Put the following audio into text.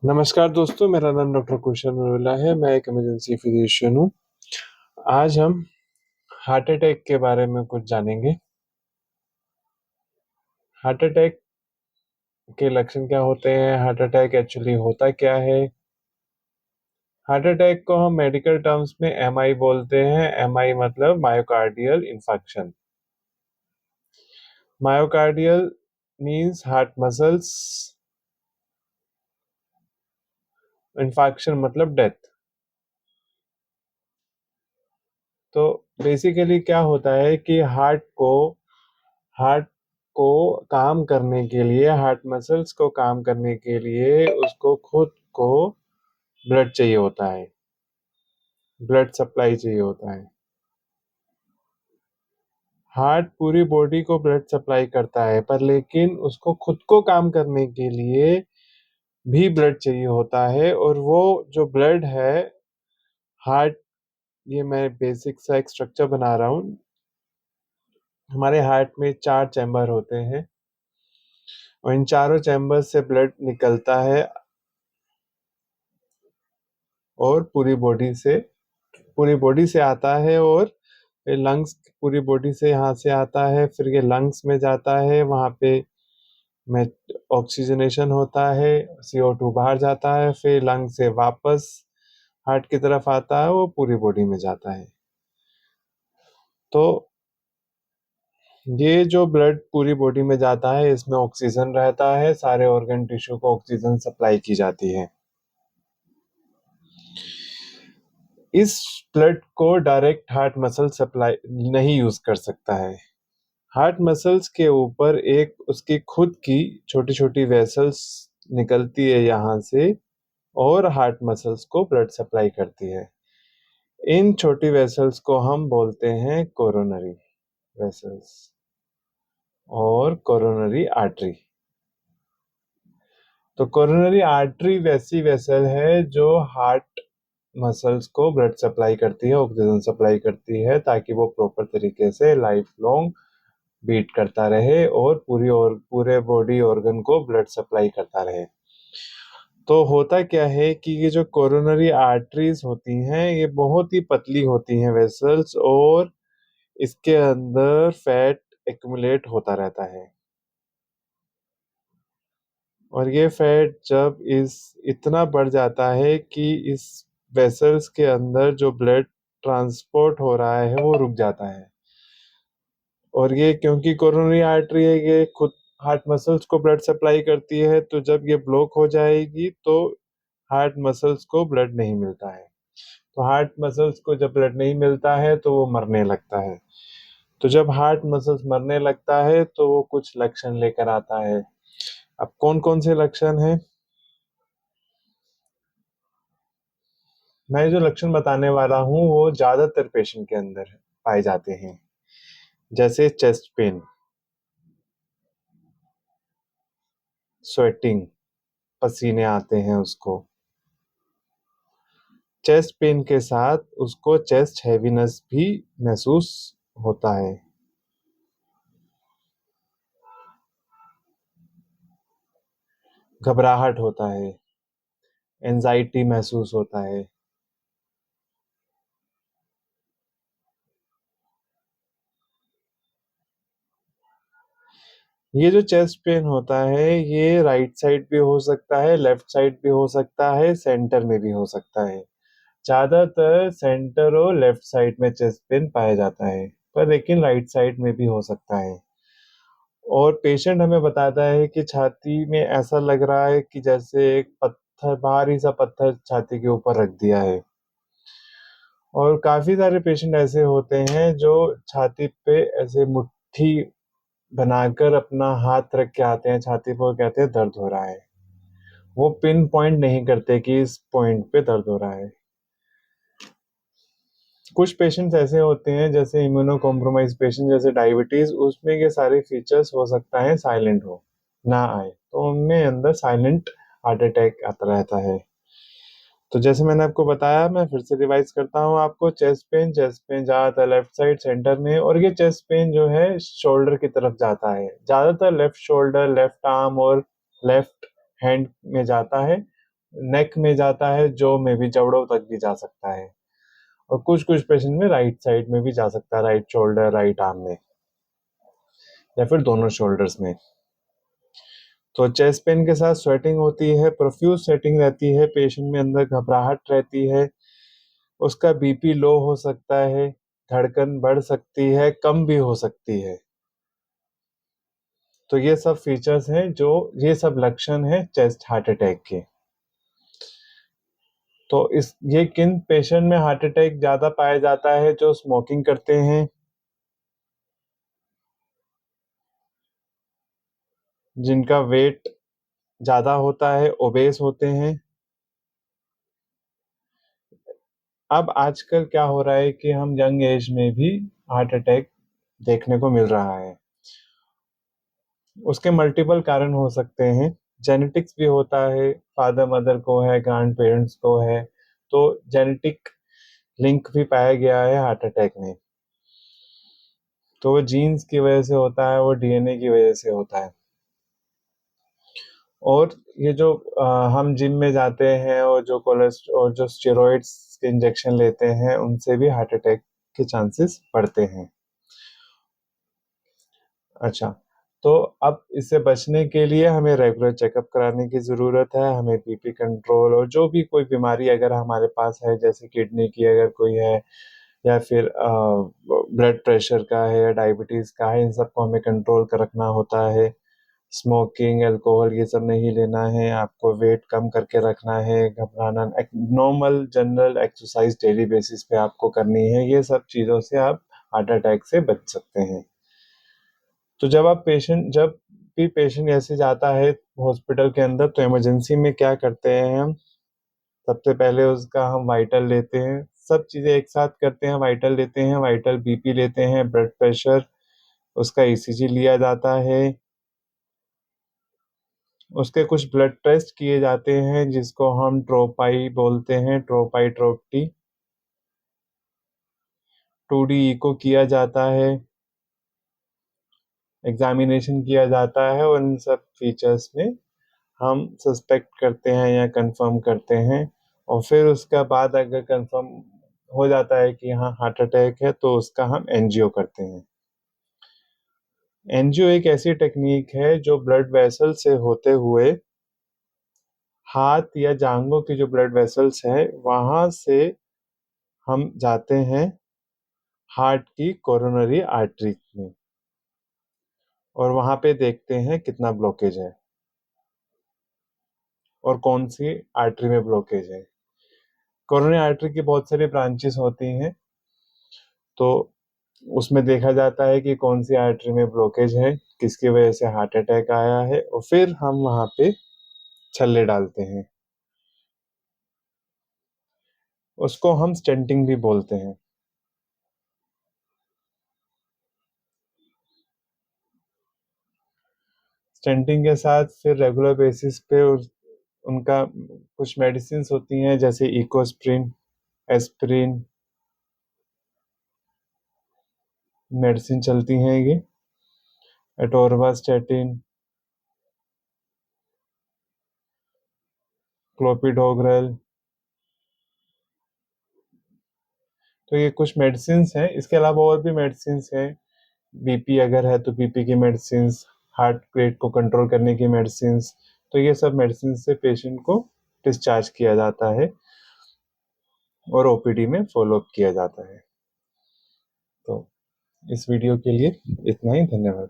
नमस्कार दोस्तों, मेरा नाम डॉक्टर कुशल नरूला है। मैं एक इमरजेंसी फिजिशियन हूँ। आज हम हार्ट अटैक के बारे में कुछ जानेंगे। हार्ट अटैक के लक्षण क्या होते हैं? हार्ट अटैक एक्चुअली होता क्या है? हार्ट अटैक को हम मेडिकल टर्म्स में एमआई बोलते हैं। एमआई मतलब myocardial infarction. Myocardial means heart muscles, infarction मतलब डेथ। तो बेसिकली क्या होता है कि हार्ट को काम करने के लिए, हार्ट मसल्स को काम करने के लिए उसको खुद को ब्लड चाहिए होता है, ब्लड सप्लाई चाहिए होता है। हार्ट पूरी बॉडी को ब्लड सप्लाई करता है, पर लेकिन उसको खुद को काम करने के लिए भी ब्लड चाहिए होता है। और वो जो ब्लड है, हार्ट, ये मैं बेसिक सा एक स्ट्रक्चर बना रहा हूँ। हमारे हार्ट में 4 चैम्बर होते हैं और इन चारों चैम्बर से ब्लड निकलता है और पूरी बॉडी से आता है। और फिर लंग्स, पूरी बॉडी से यहाँ से आता है, फिर ये लंग्स में जाता है, वहाँ पे में ऑक्सीजनेशन होता है, CO2 बाहर जाता है, फिर लंग से वापस हार्ट की तरफ आता है, वो पूरी बॉडी में जाता है। तो ये जो ब्लड पूरी बॉडी में जाता है, इसमें ऑक्सीजन रहता है, सारे ऑर्गन टिश्यू को ऑक्सीजन सप्लाई की जाती है। इस ब्लड को डायरेक्ट हार्ट मसल सप्लाई नहीं यूज कर सकता है। हार्ट मसल्स के ऊपर एक उसकी खुद की छोटी छोटी वेसल्स निकलती है यहाँ से, और हार्ट मसल्स को ब्लड सप्लाई करती है। इन छोटी वेसल्स को हम बोलते हैं कोरोनरी वेसल्स और कोरोनरी आर्टरी। तो कोरोनरी आर्टरी वैसी वेसल है जो हार्ट मसल्स को ब्लड सप्लाई करती है, ऑक्सीजन सप्लाई करती है, ताकि वो प्रॉपर तरीके से लाइफ लॉन्ग बीट करता रहे और पूरे बॉडी ऑर्गन को ब्लड सप्लाई करता रहे। तो होता क्या है कि ये जो कोरोनरी आर्टरीज होती हैं, ये बहुत ही पतली होती हैं वेसल्स, और इसके अंदर फैट एक्यूमुलेट होता रहता है। और ये फैट जब इस इतना बढ़ जाता है कि इस वेसल्स के अंदर जो ब्लड ट्रांसपोर्ट हो रहा है वो रुक जाता है। और ये क्योंकि कोरोनरी आर्टरी है, ये खुद हार्ट मसल्स को ब्लड सप्लाई करती है, तो जब ये ब्लॉक हो जाएगी तो हार्ट मसल्स को ब्लड नहीं मिलता है। तो हार्ट मसल्स को जब ब्लड नहीं मिलता है तो वो मरने लगता है। तो जब हार्ट मसल्स मरने लगता है तो वो कुछ लक्षण लेकर आता है। अब कौन कौन से लक्षण हैं? मैं जो लक्षण बताने वाला हूँ वो ज्यादातर पेशेंट के अंदर पाए जाते हैं, जैसे चेस्ट पेन, स्वेटिंग, पसीने आते हैं उसको, चेस्ट पेन के साथ उसको चेस्ट हैवीनेस भी महसूस होता है, घबराहट होता है, एंजाइटी महसूस होता है। ये जो चेस्ट पेन होता है, ये राइट साइड भी हो सकता है, लेफ्ट साइड भी हो सकता है, सेंटर में भी हो सकता है। ज्यादातर सेंटर और लेफ्ट साइड में चेस्ट पेन पाया जाता है, पर लेकिन राइट साइड में भी हो सकता है। और पेशेंट हमें बताता है कि छाती में ऐसा लग रहा है कि जैसे एक पत्थर, भारी सा पत्थर छाती के ऊपर रख दिया है। और काफी सारे पेशेंट ऐसे होते हैं जो छाती पे ऐसे मुट्ठी बनाकर अपना हाथ रख के आते हैं छाती पर, कहते हैं दर्द हो रहा है। वो पिन पॉइंट नहीं करते कि इस पॉइंट पे दर्द हो रहा है। कुछ पेशेंट्स ऐसे होते हैं जैसे इम्यूनो कॉम्प्रोमाइज पेशेंट, जैसे डायबिटीज, उसमें ये सारे फीचर्स हो सकता है साइलेंट हो, ना आए, तो उनमें अंदर साइलेंट हार्ट अटैक आता रहता है। तो जैसे मैंने आपको बताया, मैं फिर से रिवाइज करता हूँ आपको। चेस्ट पेन ज्यादातर लेफ्ट साइड सेंटर में, और ये चेस्ट पेन जो है शोल्डर की तरफ जाता है, ज्यादातर लेफ्ट शोल्डर, लेफ्ट आर्म और लेफ्ट हैंड में जाता है। नेक में जाता है, जो में भी जबड़ों तक भी जा सकता है, और कुछ कुछ पेशेंट में राइट साइड में भी जा सकता है, राइट शोल्डर, राइट आर्म में, या फिर दोनों शोल्डर्स में। तो चेस्ट पेन के साथ स्वेटिंग होती है, प्रोफ्यूज स्वेटिंग रहती है, पेशेंट में अंदर घबराहट रहती है, उसका बीपी लो हो सकता है, धड़कन बढ़ सकती है, कम भी हो सकती है। तो ये सब फीचर्स हैं, ये सब लक्षण हैं चेस्ट हार्ट अटैक के। तो ये किन पेशेंट में हार्ट अटैक ज्यादा पाया जाता है? जो स्मोकिंग करते हैं, जिनका वेट ज्यादा होता है, ओबेस होते हैं। अब आजकल क्या हो रहा है कि हम यंग एज में भी हार्ट अटैक देखने को मिल रहा है। उसके मल्टीपल कारण हो सकते हैं, जेनेटिक्स भी होता है, फादर मदर को है, ग्रैंड पेरेंट्स को है, तो जेनेटिक लिंक भी पाया गया है हार्ट अटैक में। तो वो जीन्स की वजह से होता है, वो डीएनए की वजह से होता है। और ये जो हम जिम में जाते हैं और जो कोलेस्ट्रॉल और जो स्टेरॉइड्स के इंजेक्शन लेते हैं, उनसे भी हार्ट अटैक के चांसेस बढ़ते हैं। अच्छा, तो अब इससे बचने के लिए हमें रेगुलर चेकअप कराने की ज़रूरत है। हमें बीपी कंट्रोल और जो भी कोई बीमारी अगर हमारे पास है, जैसे किडनी की अगर कोई है, या फिर ब्लड प्रेशर का है, या डायबिटीज़ का है, इन सबको हमें कंट्रोल कर रखना होता है। स्मोकिंग, अल्कोहल ये सब नहीं लेना है, आपको वेट कम करके रखना है, घबराना, normal general exercise daily basis पे आपको करनी है। ये सब चीज़ों से आप हार्ट अटैक से बच सकते हैं। तो जब भी पेशेंट ऐसे जाता है हॉस्पिटल के अंदर, तो इमरजेंसी में क्या करते हैं हम? सबसे पहले उसका हम वाइटल लेते हैं, सब चीज़ें एक साथ करते हैं। वाइटल लेते हैं, वाइटल बीपी लेते हैं, ब्लड प्रेशर, उसका ईसीजी लिया जाता है, उसके कुछ ब्लड टेस्ट किए जाते हैं जिसको हम ट्रोपाई बोलते हैं, ट्रोपाई ट्रोप्टी, 2D इको किया जाता है, एग्जामिनेशन किया जाता है, और इन सब फीचर्स में हम सस्पेक्ट करते हैं या कंफर्म करते हैं। और फिर उसके बाद अगर कंफर्म हो जाता है कि हाँ हार्ट अटैक है, तो उसका हम एनजीओ करते हैं। एनजीओ एक ऐसी टेक्निक है जो ब्लड वेसल से होते हुए हाथ या जांघों की जो ब्लड वेसल्स है, वहां से हम जाते हैं हार्ट की कोरोनरी आर्टरी में, और वहां पे देखते हैं कितना ब्लॉकेज है और कौन सी आर्टरी में ब्लॉकेज है। कोरोनरी आर्टरी की बहुत सारी ब्रांचेस होती हैं, तो उसमें देखा जाता है कि कौन सी आर्टरी में ब्लॉकेज है, किसकी वजह से हार्ट अटैक आया है, और फिर हम वहां पे छल्ले डालते हैं। उसको हम स्टेंटिंग भी बोलते हैं। स्टेंटिंग के साथ फिर रेगुलर बेसिस पे उनका कुछ मेडिसिन होती हैं, जैसे इकोस्प्रिन, एस्प्रिन मेडिसिन चलती हैं ये, एटोर्वास्टैटिन, क्लोपिडोग्रेल। तो ये कुछ मेडिसिन हैं। इसके अलावा और भी मेडिसिन हैं। बीपी अगर है तो बीपी की मेडिसिन, हार्ट रेट को कंट्रोल करने की मेडिसिन। तो ये सब मेडिसिन से पेशेंट को डिस्चार्ज किया जाता है और ओपीडी में फॉलोअप किया जाता है। तो इस वीडियो के लिए इतना ही, धन्यवाद।